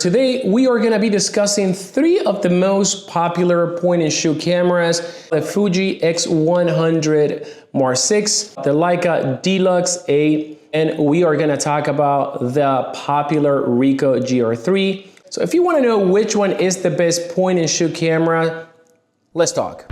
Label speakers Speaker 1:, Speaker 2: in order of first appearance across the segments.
Speaker 1: Today we are going to be discussing three of the most popular point and shoot cameras: the Fuji X100 VI, the Leica DLUX, and we are going to talk about the popular Ricoh GRIII. So if you want to know which one is the best point and shoot camera, let's talk.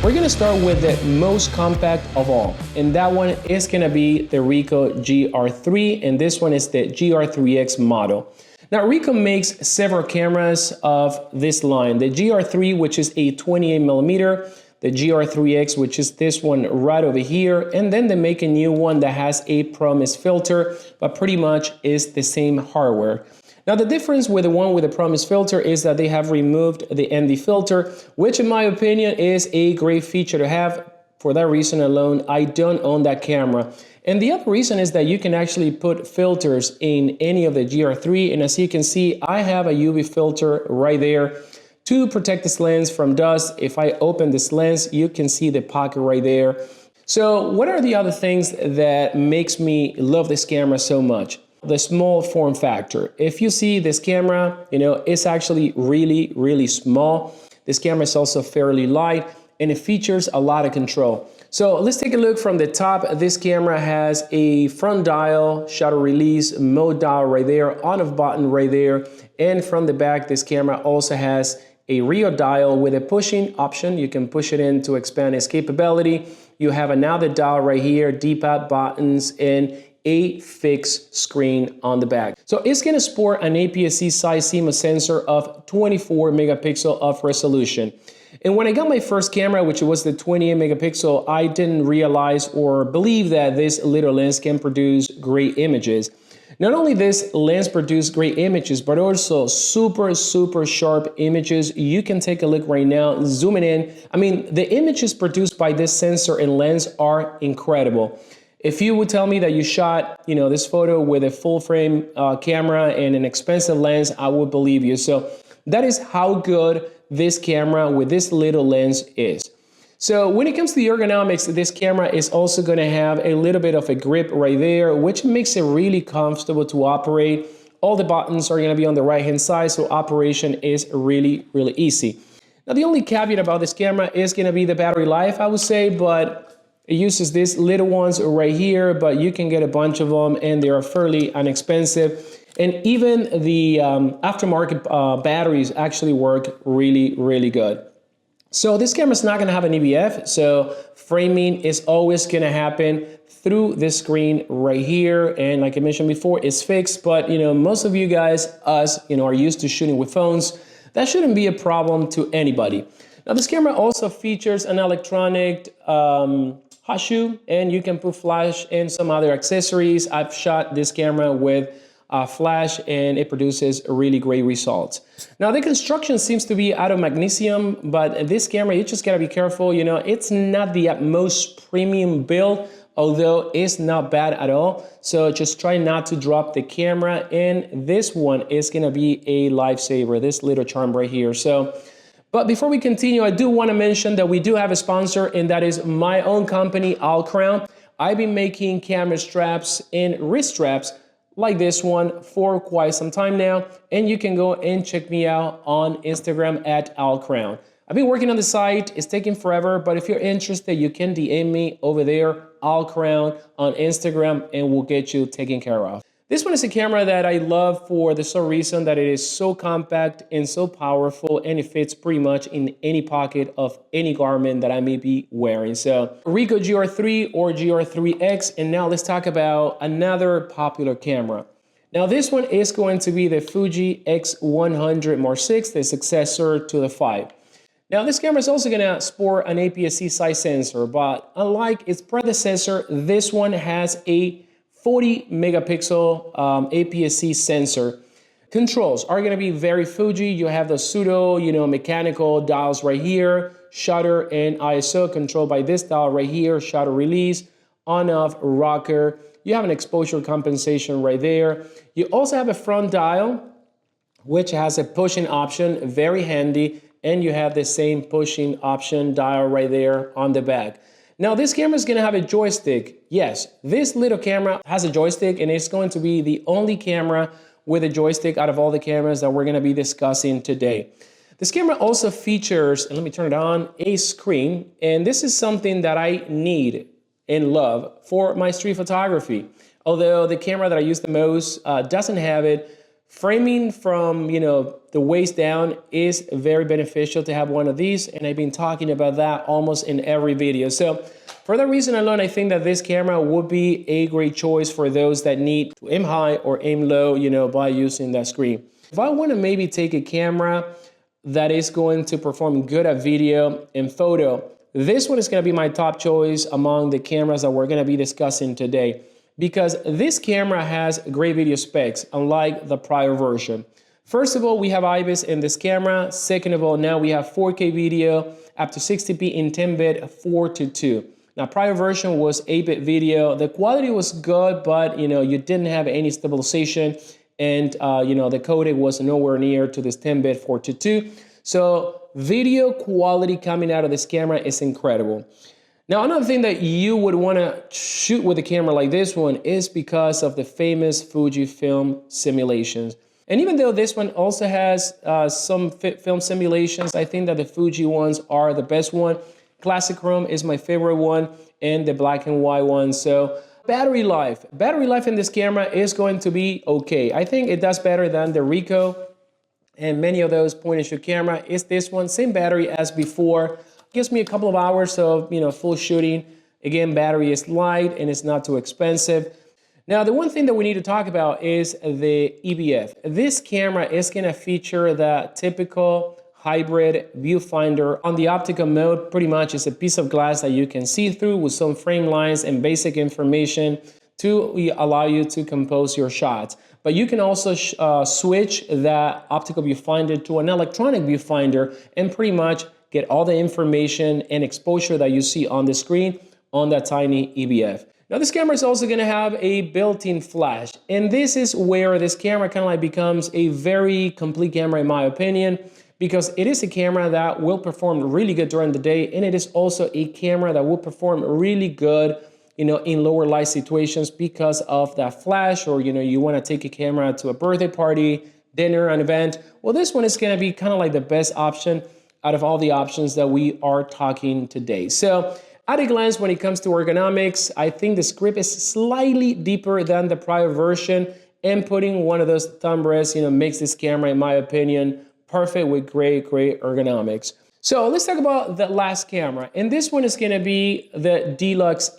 Speaker 1: We're going to start with the most compact of all, and that one is going to be the Ricoh GRIII, and this one is the GR3X model. Now, Ricoh makes several cameras of this line: the GR3, which is a 28mm, the GR3X, which is this one right over here, and then they make a new one that has a promise filter, but pretty much is the same hardware. Now, the difference with the one with the promise filter is that they have removed the ND filter, which in my opinion is a great feature to have. For that reason alone, I don't own that camera. And the other reason is that you can actually put filters in any of the GR3, and as you can see, I have a UV filter right there to protect this lens from dust. If I open this lens, you can see the pocket right there. So what are the other things that makes me love this camera so much? The small form factor. If you see this camera, it's actually really small. This camera is also fairly light, and it features a lot of control. So let's take a look from the top. This camera has a front dial, shutter release, mode dial right there, on-off button right there. And from the back, this camera also has a rear dial with a pushing option. You can push it in to expand its capability. You have another dial right here, D-pad buttons, and a fixed screen on the back. So it's going to sport an APS-C size CMOS sensor of 24 megapixel of resolution. And when I got my first camera, which was the 28 megapixel, I didn't realize or believe that this little lens can produce great images. Not only this lens produces great images, but also super sharp images. You can take a look right now, zooming in. I mean, the images produced by this sensor and lens are incredible. If you would tell me that you shot, this photo with a full frame camera and an expensive lens, I would believe you. So that is how good this camera with this little lens is. So when it comes to the ergonomics, this camera is also going to have a little bit of a grip right there, which makes it really comfortable to operate. All the buttons are going to be on the right hand side, so operation is really easy. Now, the only caveat about this camera is going to be the battery life, I would say, but it uses these little ones right here, but you can get a bunch of them and they are fairly inexpensive. And even the aftermarket batteries actually work really good. So this camera is not going to have an EVF, so framing is always going to happen through this screen right here. And like I mentioned before, it's fixed, but most of you guys, us, are used to shooting with phones. That shouldn't be a problem to anybody. Now, this camera also features an electronic hot shoe, and you can put flash and some other accessories. I've shot this camera with flash, and it produces really great results. Now, the construction seems to be out of magnesium, but this camera, you just gotta be careful. It's not the most premium build, although it's not bad at all. So just try not to drop the camera, and this one is gonna be a lifesaver, this little charm right here. But before we continue, I do want to mention that we do have a sponsor, and that is my own company, Crown. I've been making camera straps and wrist straps like this one for quite some time now, and you can go and check me out on Instagram at Crown. I've been working on the site. It's taking forever, but if you're interested, you can DM me over there, Crown, on Instagram, and we'll get you taken care of. This one is a camera that I love for the sole reason that it is so compact and so powerful, and it fits pretty much in any pocket of any garment that I may be wearing. So Ricoh GR3 or GR3X, and now let's talk about another popular camera. Now this one is going to be the Fuji X100 VI, the successor to the 5. Now this camera is also going to sport an APS-C size sensor, but unlike its predecessor, this one has a 40 megapixel APS-C sensor. Controls are going to be very Fuji. You have the pseudo, mechanical dials right here, shutter and ISO controlled by this dial right here, shutter release, on-off rocker. You have an exposure compensation right there. You also have a front dial, which has a pushing option, very handy, and you have the same pushing option dial right there on the back. Now this camera is gonna have a joystick. Yes, this little camera has a joystick and it's going to be the only camera with a joystick out of all the cameras that we're gonna be discussing today. This camera also features, and let me turn it on, a screen. And this is something that I need and love for my street photography. Although the camera that I use the most doesn't have it, framing from, you know, the waist down is very beneficial to have one of these, and I've been talking about that almost in every video. So for that reason alone, I think that this camera would be a great choice for those that need to aim high or aim low, you know, by using that screen. If I want to maybe take a camera that is going to perform good at video and photo, this one is going to be my top choice among the cameras that we're going to be discussing today, because this camera has great video specs, unlike the prior version. First of all, we have IBIS in this camera. Second of all, now we have 4K video up to 60p in 10-bit 4:2. Now, prior version was 8-bit video. The quality was good, but you know, you didn't have any stabilization, and you know, the codec was nowhere near to this 10-bit 4:2. So video quality coming out of this camera is incredible. Now, another thing that you would want to shoot with a camera like this one is because of the famous Fujifilm simulations. And even though this one also has some film simulations, I think that the Fuji ones are the best one. Classic Chrome is my favorite one, and the black and white one. So battery life in this camera is going to be okay. I think it does better than the Ricoh and many of those point and shoot camera. Is this one, same battery as before. Gives me a couple of hours of, you know, full shooting. Again, battery is light and it's not too expensive. Now, the one thing that we need to talk about is the EVF. This camera is going to feature the typical hybrid viewfinder. On the optical mode, pretty much it's a piece of glass that you can see through with some frame lines and basic information to allow you to compose your shots. But you can also switch that optical viewfinder to an electronic viewfinder and pretty much get all the information and exposure that you see on the screen on that tiny EVF. Now this camera is also going to have a built-in flash, and this is where this camera kind of like becomes a very complete camera in my opinion, because it is a camera that will perform really good during the day, and it is also a camera that will perform really good, you know, in lower light situations because of that flash, or you know, you want to take a camera to a birthday party, dinner, an event. Well, this one is going to be kind of like the best option out of all the options that we are talking today. So at a glance, when it comes to ergonomics, I think the script is slightly deeper than the prior version, and putting one of those thumb rests, you know, makes this camera, in my opinion, perfect with great ergonomics. So let's talk about the last camera, and this one is going to be the DLUX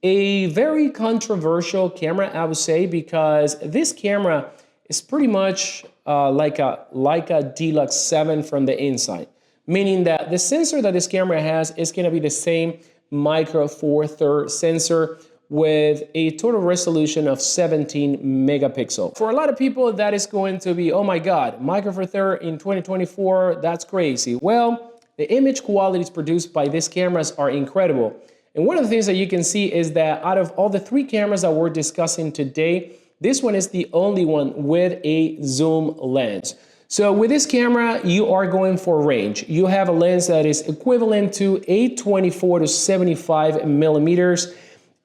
Speaker 1: a very controversial camera, I would say, because this camera is pretty much like a Leica D-Lux 7 from the inside, meaning that the sensor that this camera has is going to be the same micro four thirds sensor with a total resolution of 17 megapixels. For a lot of people, that is going to be, oh my God, micro four thirds in 2024, that's crazy. Well, the image qualities produced by these cameras are incredible. And one of the things that you can see is that out of all the three cameras that we're discussing today, this one is the only one with a zoom lens. So with this camera, you are going for range. You have a lens that is equivalent to 824 to 75 millimeters.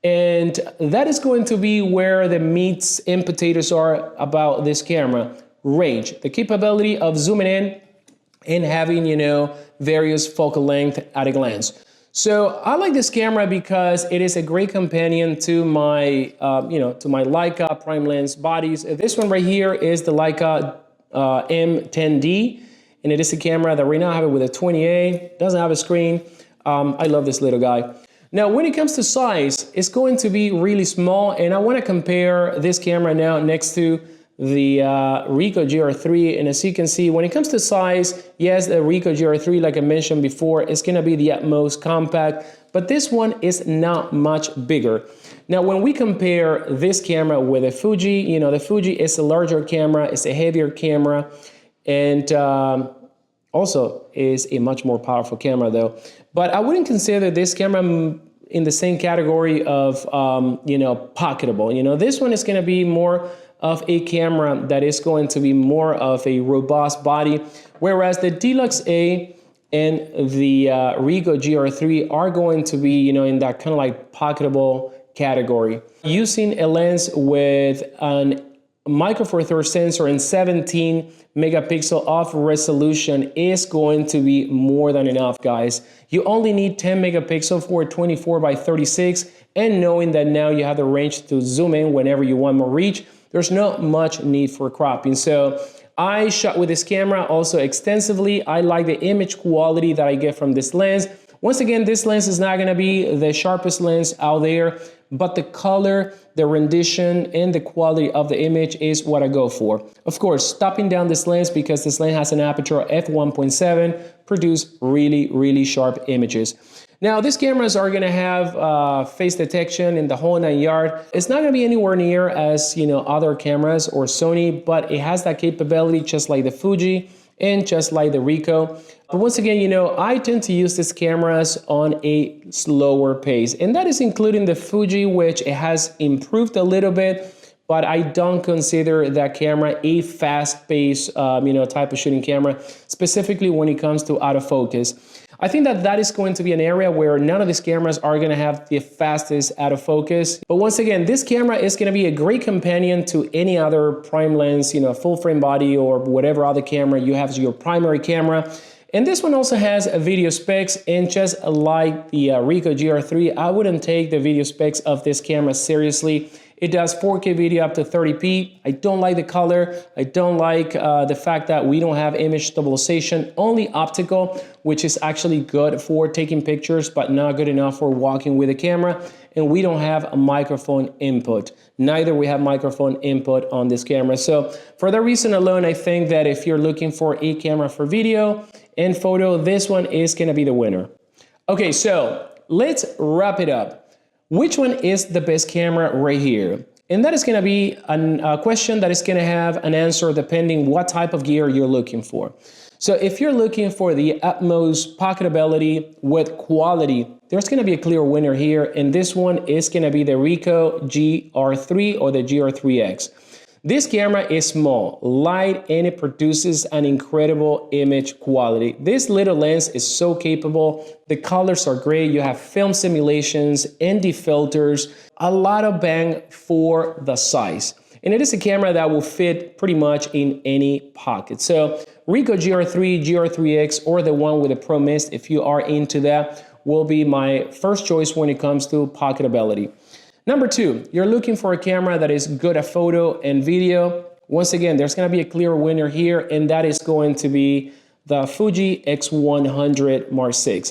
Speaker 1: And that is going to be where the meats and potatoes are about this camera. Range, the capability of zooming in and having, you know, various focal length at a glance. So I like this camera because it is a great companion to my, to my Leica prime lens bodies. This one right here is the Leica M10D, and it is a camera that right now I have it with a 20A, doesn't have a screen. I love this little guy. Now, when it comes to size, it's going to be really small, and I want to compare this camera now next to the Ricoh GR3, and as you can see, when it comes to size, yes, the Ricoh GR3, like I mentioned before, is going to be the utmost compact, but this one is not much bigger. Now, when we compare this camera with a Fuji, you know, the Fuji is a larger camera, it's a heavier camera, and also is a much more powerful camera though. But I wouldn't consider this camera in the same category of, pocketable. You know, this one is going to be more of a camera that is going to be more of a robust body, whereas the DLUX A and the Ricoh GR3 are going to be, you know, in that kind of like pocketable category. Using a lens with an micro four third sensor and 17 megapixel of resolution is going to be more than enough, guys. You only need 10 megapixel for 24 by 36, and knowing that now you have the range to zoom in whenever you want more reach, there's not much need for cropping. So I shot with this camera also extensively. I like the image quality that I get from this lens. Once again, this lens is not going to be the sharpest lens out there, but the color, the rendition, and the quality of the image is what I go for. Of course, stopping down this lens because this lens has an aperture of f1.7, produce really, really sharp images. Now, these cameras are going to have face detection in the whole 9 yards. It's not going to be anywhere near as, you know, other cameras or Sony, but it has that capability just like the Fuji and just like the Ricoh. But once again, you know, I tend to use these cameras on a slower pace, and that is including the Fuji, which it has improved a little bit, but I don't consider that camera a fast-paced, you know, type of shooting camera, specifically when it comes to autofocus. I think that that is going to be an area where none of these cameras are going to have the fastest autofocus. But once again, this camera is going to be a great companion to any other prime lens, you know, full frame body or whatever other camera you have as your primary camera. And this one also has a video specs, and just like the Ricoh GR3, I wouldn't take the video specs of this camera seriously. It does 4K video up to 30p. I don't like the color. I don't like the fact that we don't have image stabilization, only optical, which is actually good for taking pictures, but not good enough for walking with a camera. And we don't have a microphone input. Neither we have microphone input on this camera. So for that reason alone, I think that if you're looking for a camera for video and photo, this one is gonna be the winner. Okay, so let's wrap it up. Which one is the best camera right here? And that is going to be a question that is going to have an answer depending what type of gear you're looking for. So if you're looking for the utmost pocketability with quality, there's going to be a clear winner here, and this one is going to be the Ricoh GR3 or the GR3X. This camera is small, light, and it produces an incredible image quality. This little lens is so capable. The colors are great. You have film simulations, ND filters, a lot of bang for the size. And it is a camera that will fit pretty much in any pocket. So Ricoh GR3, GR3X, or the one with a Pro Mist, if you are into that, will be my first choice when it comes to pocketability. Number two, you're looking for a camera that is good at photo and video. Once again, there's going to be a clear winner here, and that is going to be the Fuji X100 VI.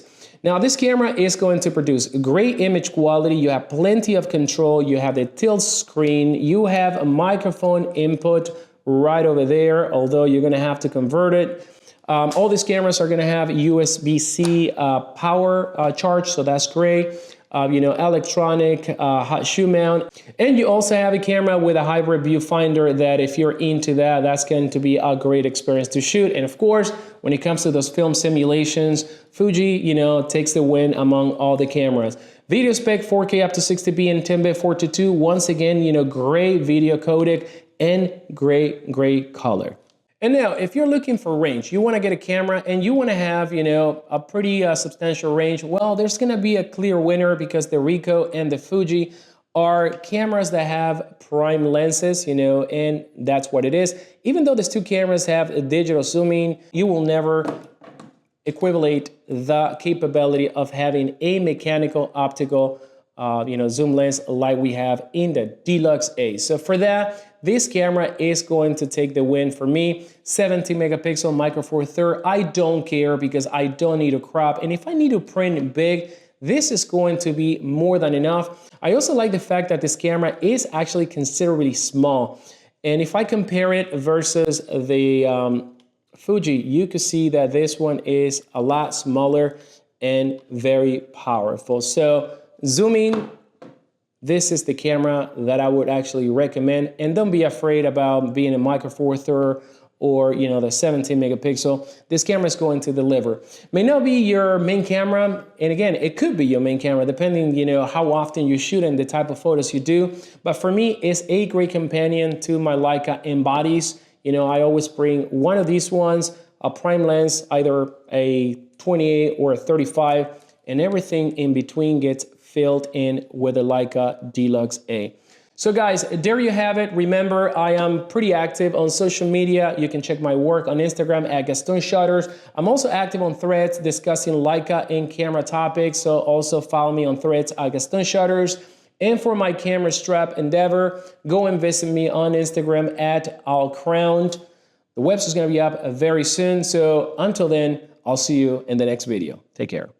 Speaker 1: Now, this camera is going to produce great image quality. You have plenty of control. You have the tilt screen. You have a microphone input right over there, although you're going to have to convert it. All these cameras are going to have USB-C power charge, so that's great. You know, electronic hot shoe mount, and you also have a camera with a hybrid viewfinder that if you're into that, that's going to be a great experience to shoot. And of course, when it comes to those film simulations, Fuji, you know, takes the win among all the cameras. Video spec 4K up to 60p and 10-bit 4:2. Once again, you know, great video codec and great color. And now, if you're looking for range, you want to get a camera and you want to have, you know, a pretty substantial range, well, there's going to be a clear winner because the Ricoh and the Fuji are cameras that have prime lenses, you know, and that's what it is. Even though these two cameras have a digital zooming, you will never equivalent the capability of having a mechanical optical you know, zoom lens like we have in the DLUX A. So for that, this camera is going to take the win for me. 17 megapixel micro four third. I don't care because I don't need to crop. And if I need to print big, this is going to be more than enough. I also like the fact that this camera is actually considerably small. And if I compare it versus the Fuji, you can see that this one is a lot smaller and very powerful. So zooming, this is the camera that I would actually recommend. And don't be afraid about being a micro four third or, you know, the 17 megapixel. This camera is going to deliver. May not be your main camera, and again, it could be your main camera depending, you know, how often you shoot and the type of photos you do. But for me, it's a great companion to my Leica embodies. You know, I always bring one of these ones, a prime lens, either a 28 or 35, and everything in between gets filled in with a Leica D-Lux A. So guys, there you have it. Remember, I am pretty active on social media. You can check my work on Instagram at Gaston Shutters. I'm also active on Threads discussing Leica and camera topics. So also follow me on Threads at Gaston Shutters. And for my camera strap endeavor, go and visit me on Instagram at allcrowned. The website is going to be up very soon. So until then, I'll see you in the next video. Take care.